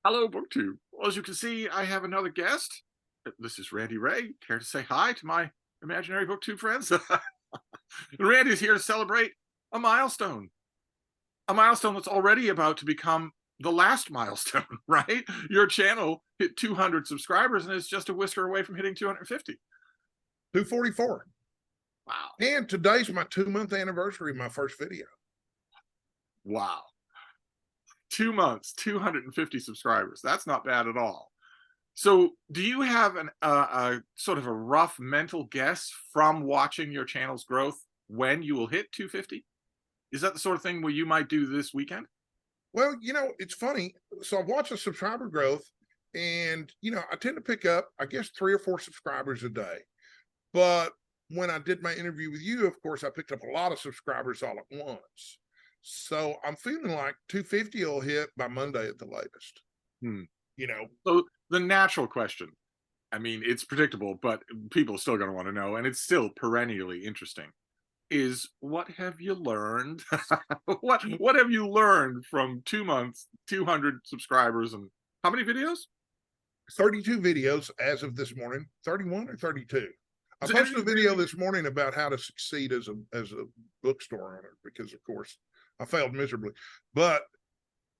Hello, Booktube. Well, as you can see, I have another guest. This is Randy Ray. Care to say hi to my imaginary Booktube friends? Randy is here to celebrate a milestone, a milestone that's already about to become the last milestone, right? Your channel hit 200 subscribers and is just a whisker away from hitting 250. 244. Wow. And today's my 2-month anniversary of my first video. Wow. 2 months, 250 subscribers. That's not bad at all. So do you have a sort of a rough mental guess from watching your channel's growth when you will hit 250? Is that the sort of thing where you might do this weekend? Well, it's funny. So I've watched the subscriber growth, and I tend to pick up, I guess, 3 or 4 subscribers a day. But when I did my interview with you, of course, I picked up a lot of subscribers all at once. So I'm feeling like 250 will hit by Monday at the latest. Hmm. You know, So the natural question, I mean, it's predictable, but people are still going to want to know, and it's still perennially interesting, is what have you learned? What have you learned from 2 months, 200 subscribers, and how many videos? 32 videos as of this morning, 31 or 32. I posted a video this morning about how to succeed as a bookstore owner, because of course I failed miserably. But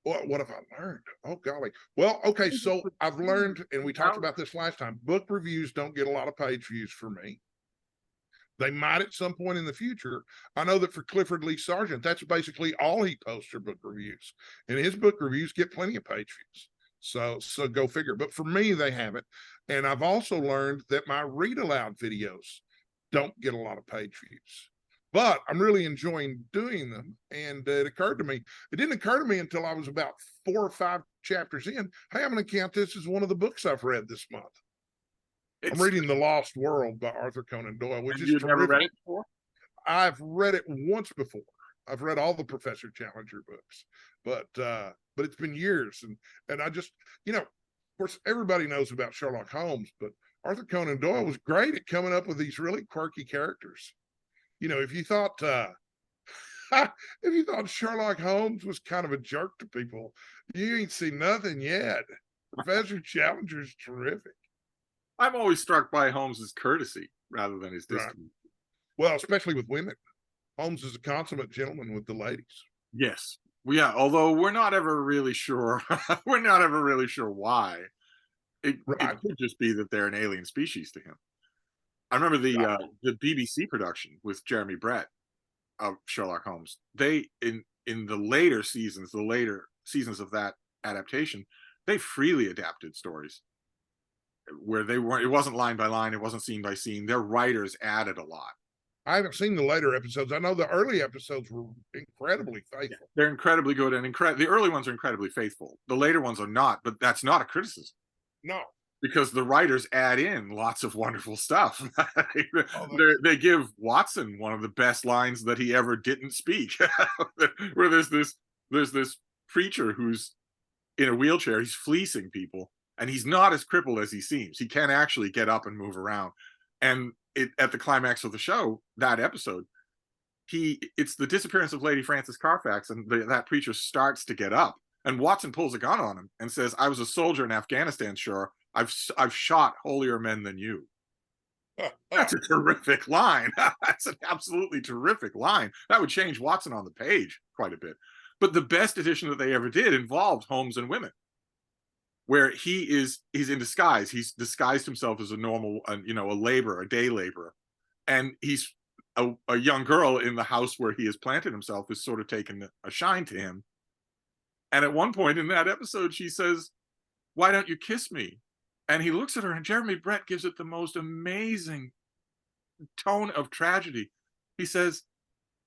what have I learned? Oh golly. Well, okay, so I've learned, and we talked about this last time, book reviews don't get a lot of page views for me. They might at some point in the future. I know that for Clifford Lee Sargent, that's basically all he posts are book reviews, and his book reviews get plenty of page views. So go figure. But for me, they haven't. And I've also learned that my read aloud videos don't get a lot of page views, but I'm really enjoying doing them. And it didn't occur to me until I was about 4 or 5 chapters in. Hey, I'm going to count this as one of the books I've read this month. I'm reading The Lost World by Arthur Conan Doyle, which is terrific. Never read it before? I've read it once before. I've read all the Professor Challenger books, but it's been years, and I just, of course, everybody knows about Sherlock Holmes, but Arthur Conan Doyle was great at coming up with these really quirky characters. If you thought Sherlock Holmes was kind of a jerk to people, you ain't seen nothing yet. Professor Challenger is terrific. I'm always struck by Holmes's courtesy rather than his distance. Right. Well, especially with women. Holmes is a consummate gentleman with the ladies. Yes. Yeah, although we're not ever really sure. We're not ever really sure why. It could just be that they're an alien species to him. I remember the BBC production with Jeremy Brett of Sherlock Holmes. They in the later seasons of that adaptation, they freely adapted stories where they weren't. It wasn't line by line. It wasn't scene by scene. Their writers added a lot. I haven't seen the later episodes. I know the early episodes were incredibly faithful. Yeah, they're incredibly good, and the early ones are incredibly faithful. The later ones are not, but that's not a criticism. No. Because the writers add in lots of wonderful stuff. They give Watson one of the best lines that he ever didn't speak, where there's this preacher who's in a wheelchair. He's fleecing people, and he's not as crippled as he seems. He can actually get up and move around. And at the climax of the show, that episode, it's the disappearance of Lady Frances Carfax, and that preacher starts to get up, and Watson pulls a gun on him and says, "I was a soldier in Afghanistan, sure. I've shot holier men than you." That's a terrific line. That's an absolutely terrific line. That would change Watson on the page quite a bit. But the best edition that they ever did involved Holmes and women, where he's in disguise. He's disguised himself as a normal, a laborer, a day laborer, and he's a young girl in the house where he has planted himself is sort of taken a shine to him. And at one point in that episode, she says, "Why don't you kiss me?" And he looks at her, and Jeremy Brett gives it the most amazing tone of tragedy. He says,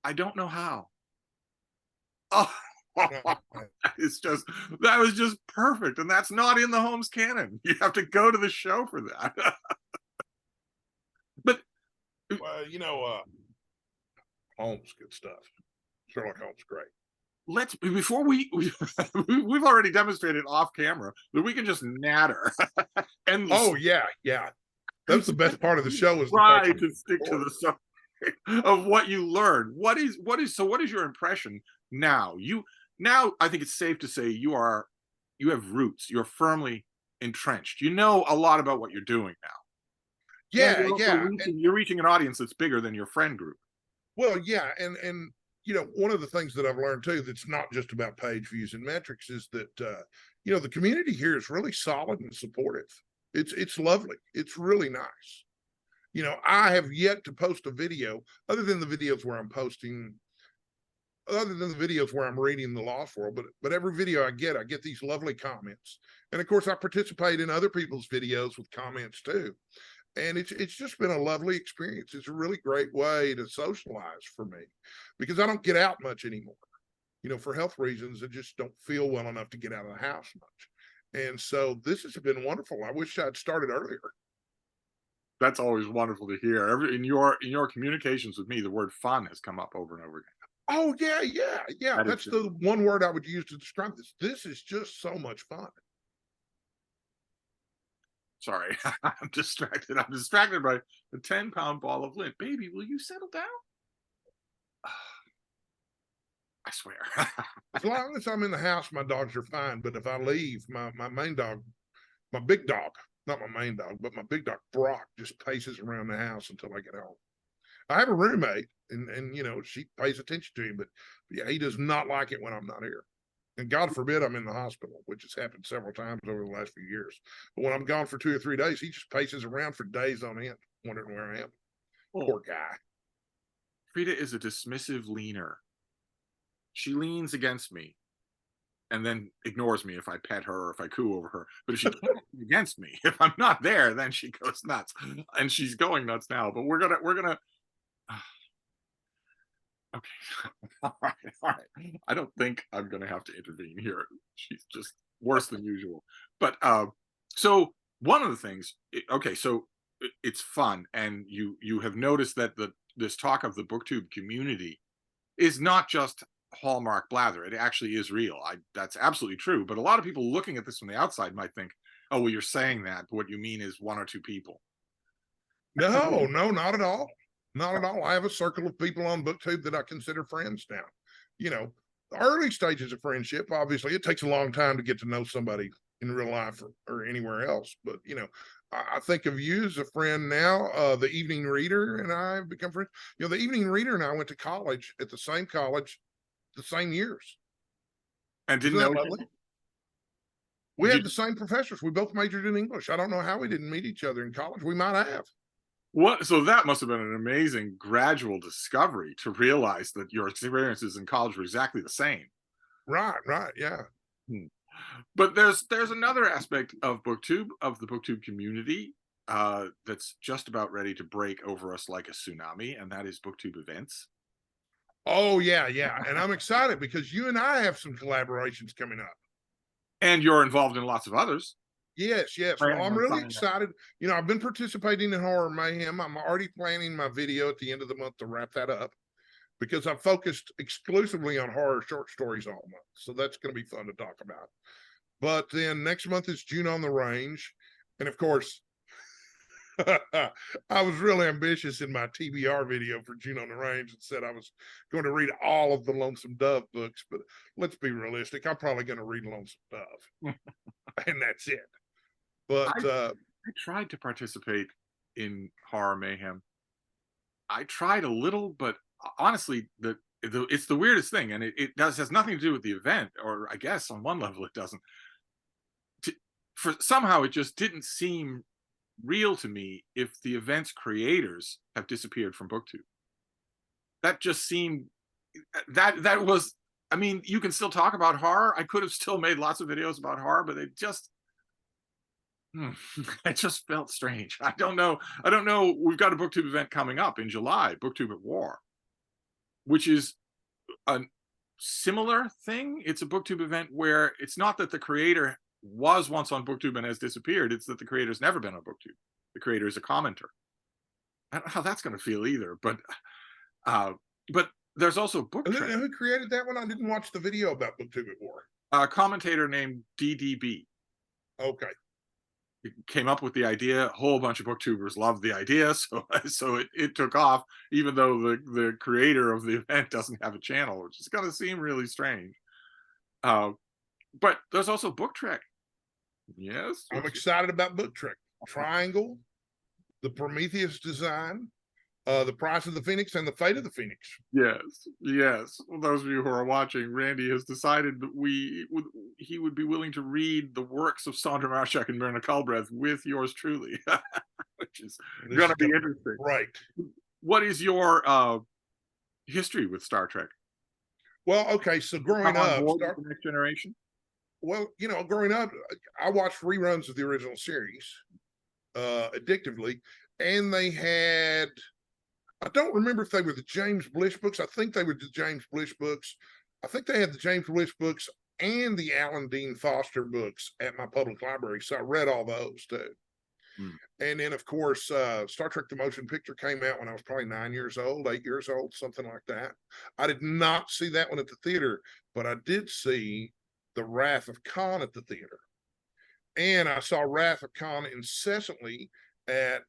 "I don't know how." Oh, that was just perfect. And that's not in the Holmes canon. You have to go to the show for that. But Holmes, good stuff. Sherlock Holmes, great. We've already demonstrated off camera that we can just natter. Oh yeah. That's the best part of the show, is try to stick to the subject of what you learned. What is your impression now? Now I think it's safe to say you are you have roots. You're firmly entrenched. You know a lot about what you're doing now. And Yeah, you're also yeah. you're reaching an audience that's bigger than your friend group. Well, yeah, and one of the things that I've learned too that's not just about page views and metrics is that the community here is really solid and supportive. It's lovely. It's really nice. I have yet to post a video other than the videos where I'm posting, other than the videos where I'm reading the Lost World, but every video I get these lovely comments, and of course I participate in other people's videos with comments too. And it's just been a lovely experience. It's a really great way to socialize for me because I don't get out much anymore. For health reasons, I just don't feel well enough to get out of the house much. And so this has been wonderful. I wish I'd started earlier. That's always wonderful to hear. In your communications with me, the word fun has come up over and over again. Oh yeah, yeah, yeah. That's the one word I would use to describe this. This is just so much fun. Sorry, I'm distracted. I'm distracted by the 10-pound ball of lint. Baby, will you settle down? I swear. As long as I'm in the house, my dogs are fine. But if I leave, my main dog, my big dog, not my main dog, but my big dog, Brock, just paces around the house until I get home. I have a roommate, and she pays attention to him, but yeah, he does not like it when I'm not here. And God forbid I'm in the hospital, which has happened several times over the last few years. But when I'm gone for 2 or 3 days, he just paces around for days on end, wondering where I am. Oh. Poor guy. Frida is a dismissive leaner. She leans against me and then ignores me if I pet her or if I coo over her. But if she can't be against me, if I'm not there, then she goes nuts. And she's going nuts now. But we're gonna okay. All right. I don't think I'm gonna have to intervene here. She's just worse than usual. But so one of the things, okay, so it's fun, and you have noticed that this talk of the Booktube community is not just Hallmark blather. It actually is real. That's absolutely true. But a lot of people looking at this from the outside might think, oh, well, you're saying that, but what you mean is 1 or 2 people. No, not at all. Not at all. I have a circle of people on Booktube that I consider friends now. The early stages of friendship, obviously, it takes a long time to get to know somebody in real life or anywhere else. But, I think of you as a friend now. The Evening Reader and I have become friends. The Evening Reader and I went to college at the same college, the same years. And didn't know lovely? We had the same professors. We both majored in English. I don't know how we didn't meet each other in college. We might have. What? So that must have been an amazing gradual discovery to realize that your experiences in college were exactly the same. Right, yeah. But there's another aspect of Booktube, of the Booktube community, that's just about ready to break over us like a tsunami, and that is Booktube events. Oh yeah, and I'm excited because you and I have some collaborations coming up. And you're involved in lots of others. Yes. Well, I'm really excited. I've been participating in Horror Mayhem. I'm already planning my video at the end of the month to wrap that up because I've focused exclusively on horror short stories all month. So that's going to be fun to talk about. But then next month is June on the Range. And of course, I was really ambitious in my TBR video for June on the Range and said I was going to read all of the Lonesome Dove books. But let's be realistic. I'm probably going to read Lonesome Dove. And that's it. But I tried to participate in Horror Mayhem. I tried a little, but honestly, it's the weirdest thing, and it has nothing to do with the event, or I guess on one level it doesn't. Somehow it just didn't seem real to me if the event's creators have disappeared from Booktube. That just seemed that was. I mean, you can still talk about horror. I could have still made lots of videos about horror, but it just felt strange. I don't know. We've got a Booktube event coming up in July, Booktube at War, which is a similar thing. It's a Booktube event where it's not that the creator was once on Booktube and has disappeared. It's that the creator's never been on Booktube. The creator is a commenter. I don't know how that's going to feel either, but there's also book. Who created that one? I didn't watch the video about Booktube at War. A commentator named DDB. Okay. It came up with the idea. A whole bunch of booktubers loved the idea, so it took off, even though the creator of the event doesn't have a channel, which is going to seem really strange. But there's also Book Trek. Yes. I'm excited about Book Trek. Triangle, the Prometheus design, the Price of the Phoenix, and the Fate of the Phoenix. Yes, yes. Well, those of you who are watching, Randy has decided that he would be willing to read the works of Sandra Marshak and Myrna Culbreth with yours truly, which is going to be interesting. Right. What is your history with Star Trek? Well, okay, so growing up, The Next Generation. Well, growing up, I watched reruns of the original series, addictively, and they had. I don't remember if they were the James Blish books. I think they were the James Blish books. I think they had the James Blish books and the Alan Dean Foster books at my public library. So I read all those too. And then, of course, Star Trek The Motion Picture came out when I was probably 9 years old, 8 years old, something like that. I did not see that one at the theater, but I did see The Wrath of Khan at the theater. And I saw Wrath of Khan incessantly at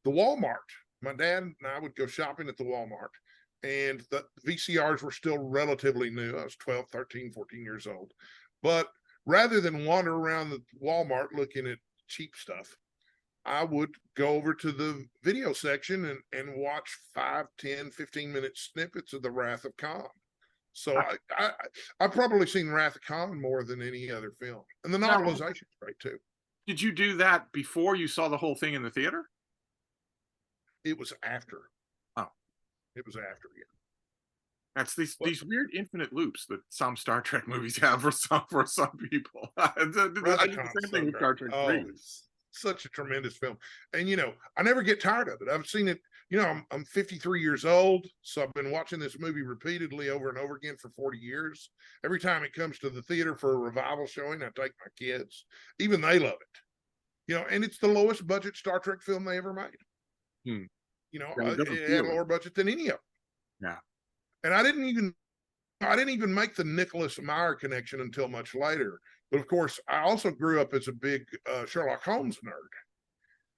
the Walmart. My dad and I would go shopping at the Walmart, and the VCRs were still relatively new. I was 12, 13, 14 years old. But rather than wander around the Walmart looking at cheap stuff, I would go over to the video section and watch 5, 10, 15-minute snippets of The Wrath of Khan. So I've probably seen Wrath of Khan more than any other film. And the novelization is great too. Did you do that before you saw the whole thing in the theater? It was after. Oh. It was after, yeah. That's these weird infinite loops that some Star Trek movies have for some people. I did the same thing with Star Trek 3. Such a tremendous film. And I never get tired of it. I've seen it, I'm 53 years old, so I've been watching this movie repeatedly over and over again for 40 years. Every time it comes to the theater for a revival showing, I take my kids. Even they love it. And it's the lowest budget Star Trek film they ever made. It had a lower budget than any of them. Yeah. And I didn't even make the Nicholas Meyer connection until much later. But of course, I also grew up as a big Sherlock Holmes nerd.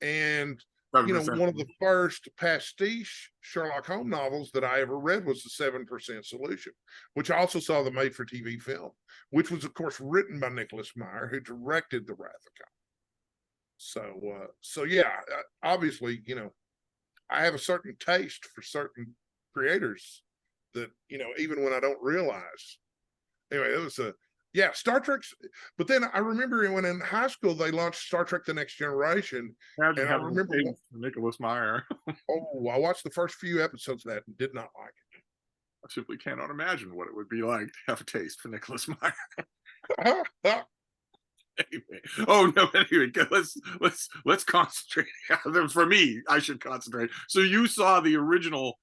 And, one of the first pastiche Sherlock Holmes novels that I ever read was The 7% Solution, which also saw the made-for-TV film, which was, of course, written by Nicholas Meyer, who directed The Wrath of Khan. So yeah, obviously, I have a certain taste for certain creators that, even when I don't realize. Anyway, it was Star Trek's. But then I remember when in high school they launched Star Trek: The Next Generation, and I remember Nicholas Meyer. I watched the first few episodes of that and did not like it. I simply cannot imagine what it would be like to have a taste for Nicholas Meyer. Anyway. Oh no! Anyway, let's concentrate. For me, I should concentrate. So you saw the original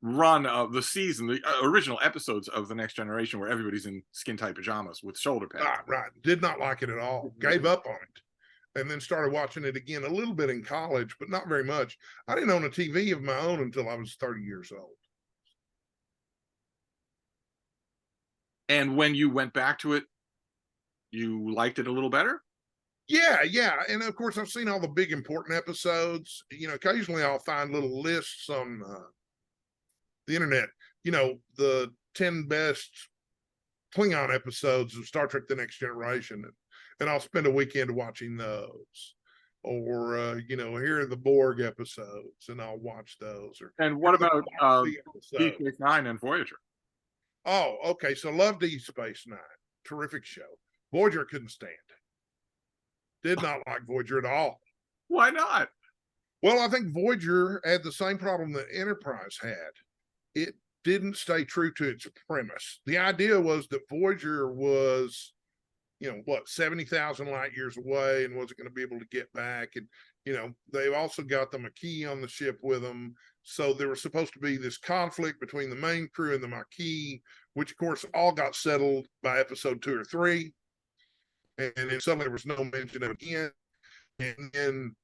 run of the season, the original episodes of The Next Generation, where everybody's in skin-tight pajamas with shoulder pads. Right. Did not like it at all. Gave up on it, and then started watching it again a little bit in college, but not very much. I didn't own a TV of my own until I was 30 years old. And when you went back to it, you liked it a little better? Yeah. And of course, I've seen all the big important episodes. Occasionally I'll find little lists on the internet, the 10 best Klingon episodes of Star Trek: The Next Generation. And I'll spend a weekend watching those. Or, here are the Borg episodes, and I'll watch those. And what about Deep Space Nine and Voyager? Oh, okay. So love Deep Space Nine. Terrific show. Voyager couldn't stand. Did not like Voyager at all. Why not? Well, I think Voyager had the same problem that Enterprise had. It didn't stay true to its premise. The idea was that Voyager was, 70,000 light years away and wasn't going to be able to get back. And, they've also got the Maquis on the ship with them. So there was supposed to be this conflict between the main crew and the Maquis, which, of course, all got settled by episode 2 or 3. And then suddenly there was no mention of it again. And then,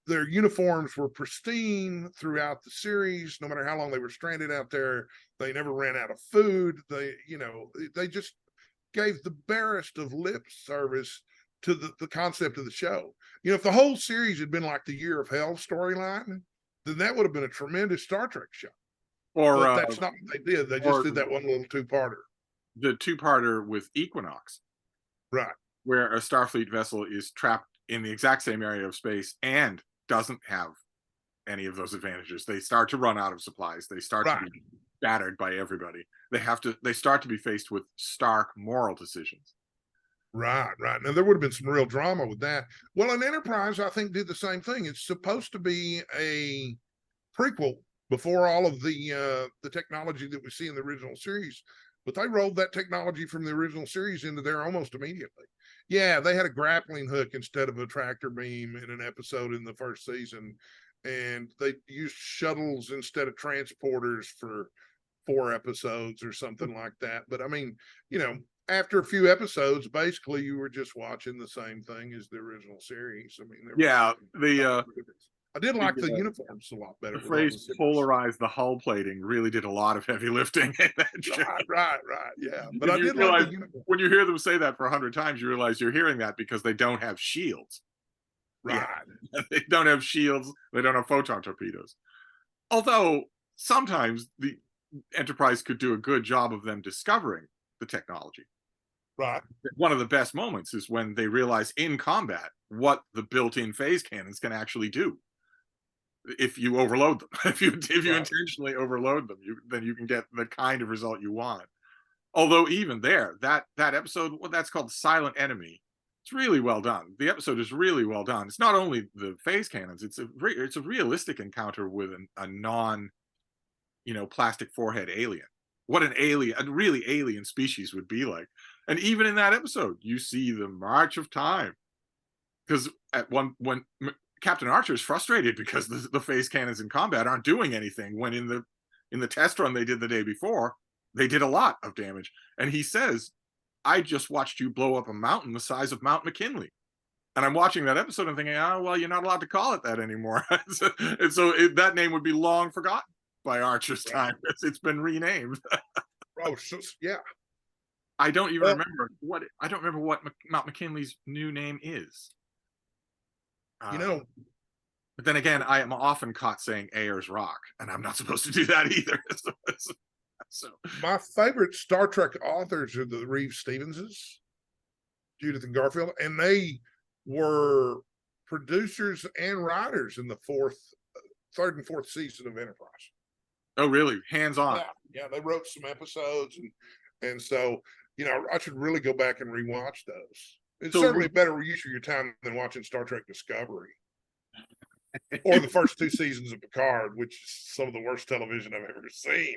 their uniforms were pristine throughout the series. No matter how long they were stranded out there, they never ran out of food. They just gave the barest of lip service to the concept of the show. If the whole series had been like the Year of Hell storyline, then that would have been a tremendous Star Trek show. But that's not what they did. They just did that one little two-parter. The two-parter with Equinox. Right. where a Starfleet vessel is trapped in the exact same area of space and doesn't have any of those advantages. They start to run out of supplies. They start to Right. be battered by everybody. They start to be faced with stark moral decisions. Right, right. Now there would have been some real drama with that. Well, an Enterprise, I think, did the same thing. It's supposed to be a prequel before all of the technology that we see in the original series, but they rolled that technology from the original series into there almost immediately. Yeah, they had a grappling hook instead of a tractor beam in an episode in the first season, and they used shuttles instead of transporters for 4 episodes or something like that. But I mean, you know, after a few episodes, basically you were just watching the same thing as the original series. I mean, Yeah, I did like the uniforms a lot better. the With all the phrase zippers. "polarize the hull plating" really did a lot of heavy lifting in that show. Right, yeah. But And I you did like realize the uniform. when you hear them say that for 100 times, you realize you're hearing that because they don't have shields. Right. Yeah, they don't have shields. They don't have photon torpedoes. Although sometimes the Enterprise could do a good job of them discovering the technology. Right. One of the best moments is when they realize in combat what the built-in phase cannons can actually do. If you overload them, if you Right. intentionally overload them, then you can get the kind of result you want. Although even there, that episode, well, that's called Silent Enemy. It's really well done. The episode is really well done. It's not only the phase cannons; it's a realistic encounter with a non, plastic forehead alien. What an alien, a really alien species would be like. And even in that episode, you see the march of time. Because at one when Captain Archer is frustrated because the phase cannons in combat aren't doing anything. When in the test run they did the day before, they did a lot of damage. And he says, "I just watched you blow up a mountain the size of Mount McKinley." And I'm watching that episode and thinking, oh, well, you're not allowed to call it that anymore. And so that name would be long forgotten by Archer's time. It's been renamed. Oh, so, yeah. I don't even Well, remember what Mount McKinley's new name is. you know, But then again, I am often caught saying Ayers Rock, and I'm not supposed to do that either. So my favorite Star Trek authors are the Reeves Stevenses, Judith and Garfield, and they were producers and writers in the third and fourth season of Enterprise. oh, really? Hands on? Yeah, they wrote some episodes, and so I should really go back and rewatch those. It's certainly a better use of your time than watching Star Trek Discovery or the first 2 seasons of Picard, which is some of the worst television I've ever seen.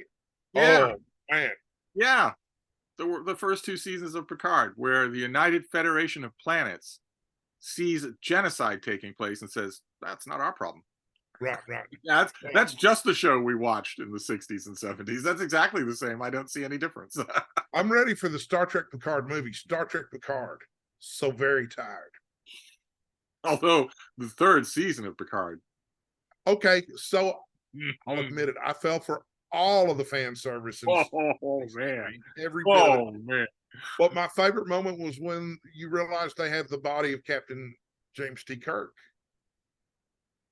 Yeah. Oh man, yeah. The first 2 seasons of Picard, where the United Federation of Planets sees genocide taking place and says, "That's not our problem." right. Yeah, that's just the show we watched in the 60s and 70s. That's exactly the same. I don't see any difference. I'm ready for the Star Trek Picard movie, Star Trek Picard. So very tired. Although the third season of Picard. Okay, so I'll admit it. I fell for all of the fan service. Oh man. Every bit of it. Man. But my favorite moment was when you realize they have the body of Captain James T. Kirk.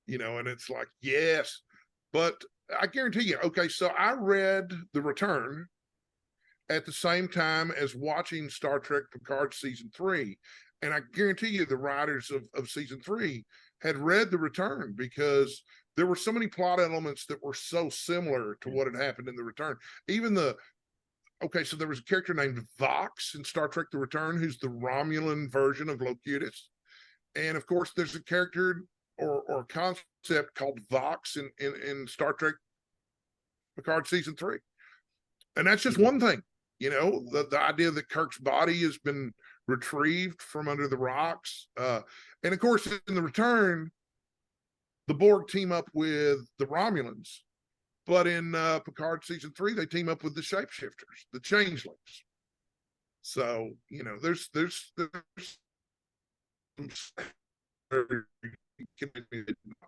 And it's like, yes. But I guarantee you, okay, so I read The Return at the same time as watching Star Trek Picard season 3. And I guarantee you the writers of season 3 had read The Return because there were so many plot elements that were so similar to what had happened in The Return. Even so there was a character named Vox in Star Trek The Return, who's the Romulan version of Locutus. And of course, there's a character or concept called Vox in Star Trek Picard season 3. And that's just one thing. The idea that Kirk's body has been retrieved from under the rocks. And of course, in The Return, the Borg team up with the Romulans. But in Picard season 3, they team up with the shapeshifters, the changelings. So, there's can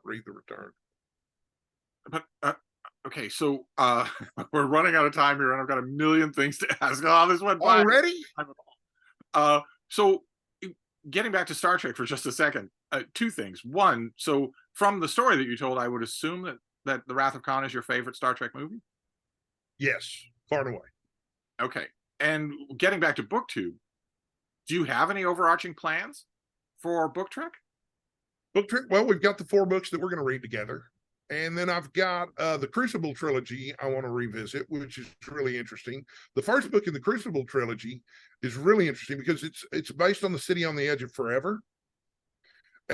read The Return. But okay, so we're running out of time here, and I've got a million things to ask. This went by already. So getting back to Star Trek for just a second, 2 things. One, so from the story that you told, I would assume that The Wrath of Khan is your favorite Star Trek movie. Yes, far and away. Okay, and getting back to Booktube, Do you have any overarching plans for Book Trek? Book Trek. Well, we've got the 4 books that we're going to read together. And then I've got the Crucible trilogy I want to revisit, which is really interesting. The first book in the Crucible trilogy is really interesting because it's based on the City on the Edge of Forever.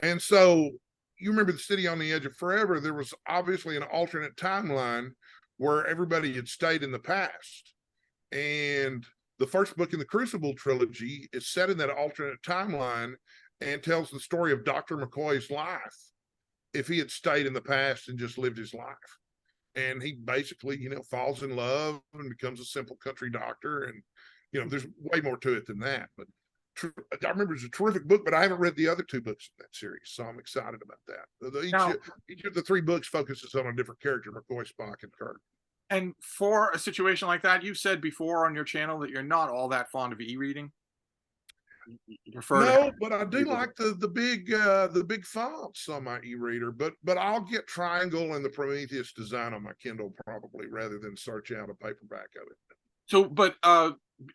And so you remember the City on the Edge of Forever, there was obviously an alternate timeline where everybody had stayed in the past. And the first book in the Crucible trilogy is set in that alternate timeline and tells the story of Dr. McCoy's life if he had stayed in the past and just lived his life. And he basically, falls in love and becomes a simple country doctor. And, there's way more to it than that. But I remember it's a terrific book, but I haven't read the other 2 books in that series. So I'm excited about that. Each of the 3 books focuses on a different character, McCoy, Spock, and Kirk. And for a situation like that, you've said before on your channel that you're not all that fond of e-reading. You prefer no, but I do like the big fonts on my e-reader. But I'll get Triangle and the Prometheus design on my Kindle probably rather than search out a paperback of it. So, but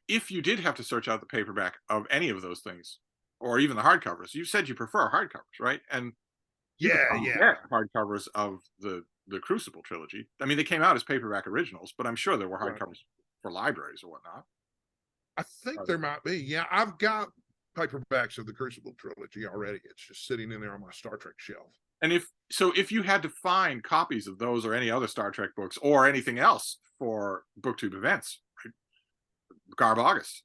if you did have to search out the paperback of any of those things, or even the hardcovers, you said you prefer hardcovers, right? And yeah, hardcovers of the Crucible trilogy. I mean, they came out as paperback originals, but I'm sure there were hardcovers for libraries or whatnot. I think there might be. Yeah, I've got paperbacks of the Crucible trilogy already. It's just sitting in there on my Star Trek shelf. And if you had to find copies of those or any other Star Trek books or anything else for Booktube events, right? Garb August,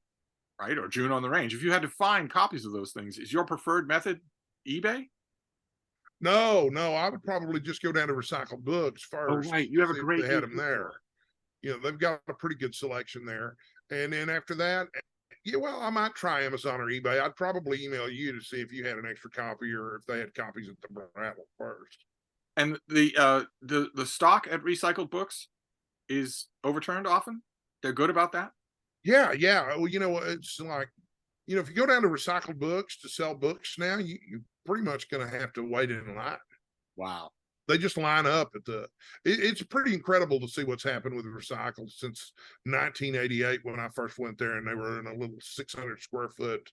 right? Or June on the Range, if you had to find copies of those things, is your preferred method eBay? No, I would probably just go down to Recycled Books first. Oh, right. You have a great. They had them there. They've got a pretty good selection there. And then after that, I might try Amazon or eBay. I'd probably email you to see if you had an extra copy or if they had copies at the Brattle first. And the stock at Recycled Books is overturned often. They're good about that. Yeah. Well, it's like, if you go down to Recycled Books to sell books now, you're pretty much going to have to wait in line. Wow. They just line up at it's pretty incredible to see what's happened with Recycled since 1988 when I first went there, and they were in a little 600 square foot,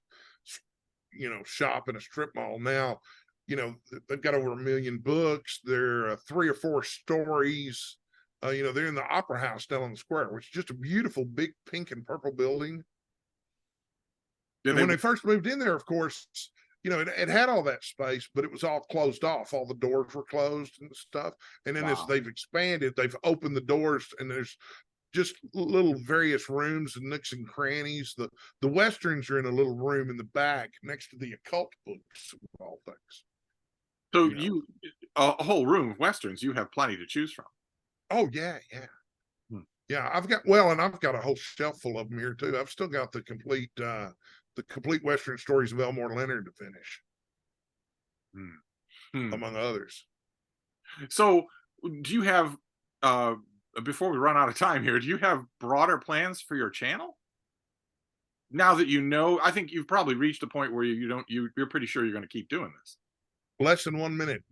shop in a strip mall. Now, they've got over 1 million books. They're 3 or 4 stories. They're in the Opera House down on the square, which is just a beautiful big pink and purple building. And when they first moved in there, of course, it had all that space, but it was all closed off. All the doors were closed and stuff. And then as they've expanded, they've opened the doors, and there's just little various rooms and nooks and crannies. The Westerns are in a little room in the back next to the occult books, of all things. So a whole room of Westerns, you have plenty to choose from. Oh, yeah. Yeah, I've got a whole shelf full of them here, too. I've still got the complete Western stories of Elmore Leonard to finish, among others. So do you have, before we run out of time here, do you have broader plans for your channel? Now that I think you've probably reached a point where you're pretty sure you're going to keep doing this. Less than 1 minute.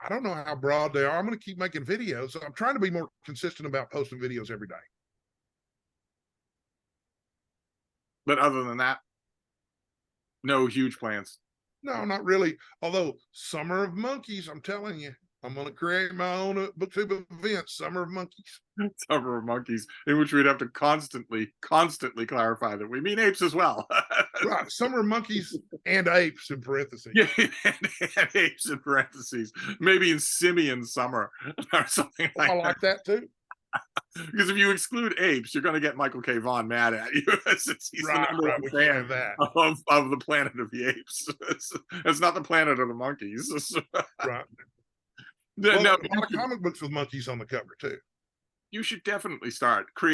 I don't know how broad they are. I'm going to keep making videos. I'm trying to be more consistent about posting videos every day. But other than that, no huge plans. No, not really. Although Summer of Monkeys, I'm telling you, I'm going to create my own Booktube event, Summer of Monkeys. Summer of Monkeys, in which we'd have to constantly clarify that we mean apes as well. Right, Summer of Monkeys and apes in parentheses. Yeah, and apes in parentheses. Maybe in simian summer or something like that. I like that too. Because if you exclude apes, you're going to get Michael K. Vaughn mad at you, since he's the number one fan of the Planet of the Apes. It's not the Planet of the Monkeys. Right. Well, a lot of comic books with monkeys on the cover too. You should definitely start